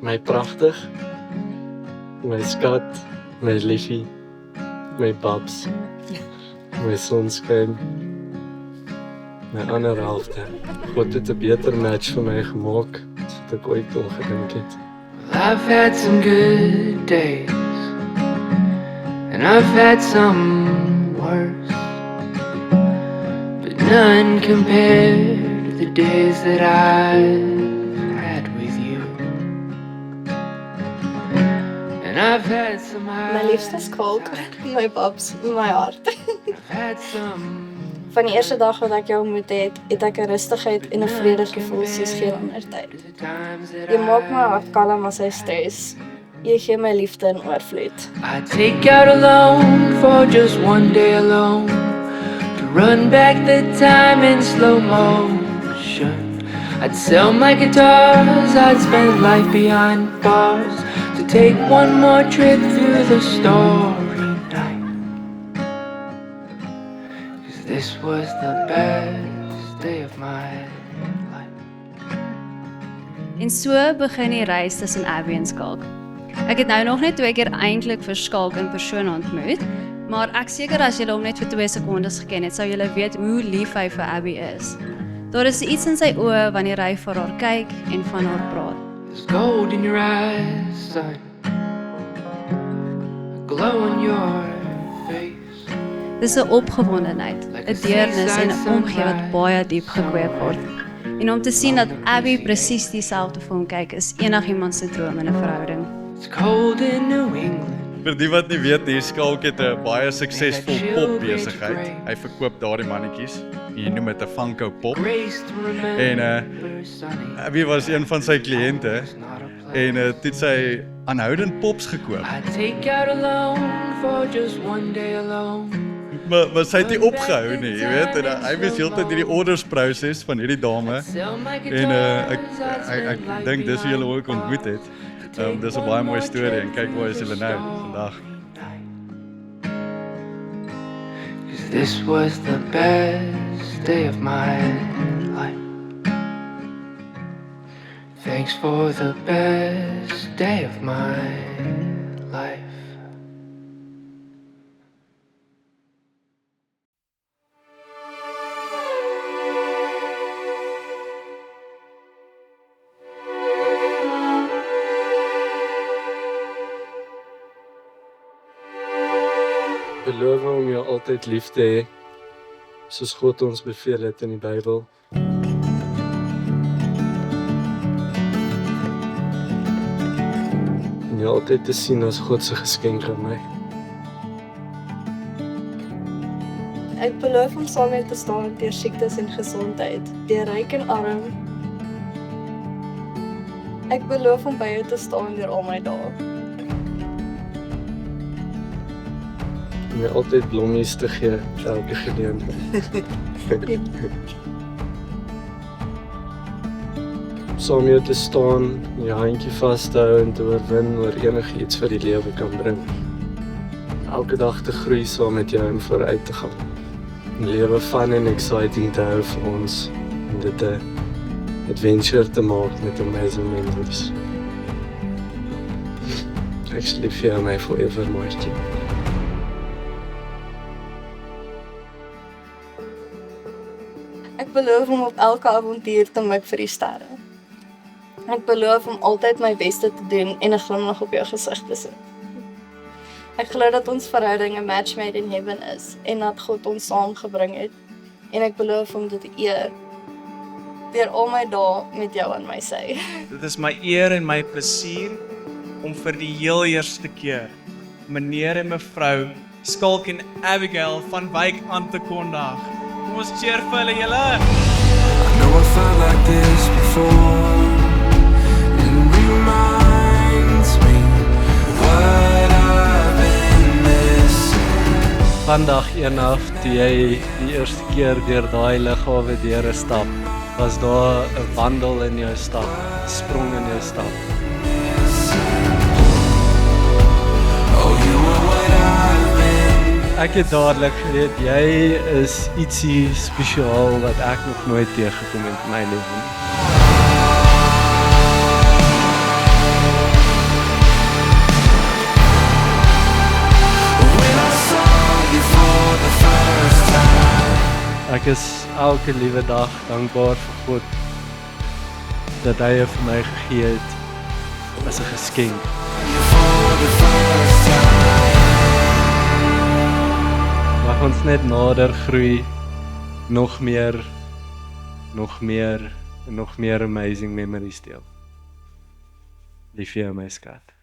My pragtig, my skat, my liefie, my babs, my sonskyn, my ander helfte. God het 'n beter match vir my gemaak as wat ek ooit kon gedink het. I've had some good days, and I've had some worse, but none compared to the days that I've had with you. And I've had some highs, My liefste skalk, my babs, my hart. I've had some Van die eerste dag wat ek jou ontmoet het ek 'n rustigheid en 'n vrede gevoel soos geen ander tyd. Jy maak my hart kalm as hy stres. Jy gee my liefde in oorvloed. I'd take out a loan for just one day alone, to run back the time in slow motion. I'd sell my guitars, I'd spend life behind bars, to take one more trip through the story night. 'Cause this was the best day of my life. En so begin die reis tussen Abby en Skalk. Ek het nou nog net 2 keer eintlik vir Skalk in persoon ontmoet, maar ek seker as julle hom net vir 2 sekondes geken het, sou julle weet hoe lief hy vir Abby is. Daar is iets in sy oë wanneer hy vir haar kyk en van haar praat. There's gold in your eyes, son, a glow on your face. Dis 'n opgewondenheid, 'n deernis en 'n omgee wat baie diep gekweek word. En om te sien dat Abby presies dieselfde vir hom kyk, is enigiemand se droom in 'n verhouding. It's cold in New England. Vir die wat nie weet nie, Skalk het 'n baie suksesvol popbesigheid. Hy verkoop daardie mannetjies. Jy noem dit 'n Funko Pop. Grace to remember En sunny. Abby was een van sy kliënte It's not a place. en toe het sy aanhoudend pops gekoop. I'd take out a loan for just one day alone. Maar sy het nie opgehou nie, jy weet. En hy was heeltyd hierdie orders proses van hierdie dame. Sell my En guitars, ek I'd spend life dink dis hoe julle ook behind ontmoet het. bars, Dis 'n baie mooi storie en kyk waar is julle nou vandag. 'Cause this was the best day of my life. Thanks for the best day of my life. Beloof om jou altyd lief te hê, soos God ons beveel het in die Bybel. En jou altyd te sien as God se geskenk aan my. Ek beloof om saam met te staan deur siektes en gesondheid, deur ryk en arm. Ek beloof om by jou te staan deur al my dae. Om jou altyd blommies te gee vir elke geleentheid. Om saam met jou te staan, jou handjie vas te hou en te oorwin oor enigiets wat die lewe kan bring. Elke dag te groei saam met jou en vooruit te gaan. 'n Lewe fun en exciting te hou vir ons en dit 'n adventure te maak met amazing memories. Ek sal lief vir jou, my forever maatjie. Ek beloof om op elke avontuur te mik vir die sterre. Ek beloof om altyd my beste te doen en 'n glimlag op jou gesig te sit. Ek glo dat ons verhouding 'n match made in heaven is en dat God ons saamgebring het. En ek beloof om dit te eer deur al my dae met jou aan my sy. Dit is my eer en my plesier om vir die heel eerste keer meneer en mevrou Skalk en Abigail van Wyk aan te kondig. Kom ons cheer vir hulle julle. I know I felt like this before. It reminds me what I've been missing. Vandag eendag toe jy die eerste keer deur daai lughawe deure stap, was daar 'n wandel in jou stap, 'n sprong in jou stap. Oh, you were what I've been. Ek het dadelik geweet jy is ietsie spesiaal wat ek nog nooit teëgekom het in my lewe nie. Ek is elke liewe dag dankbaar vir God dat hy vir my gegee het as 'n geskenk. Mag ons net nader groei, nog meer amazing memories deel. Lief vir jou my skat.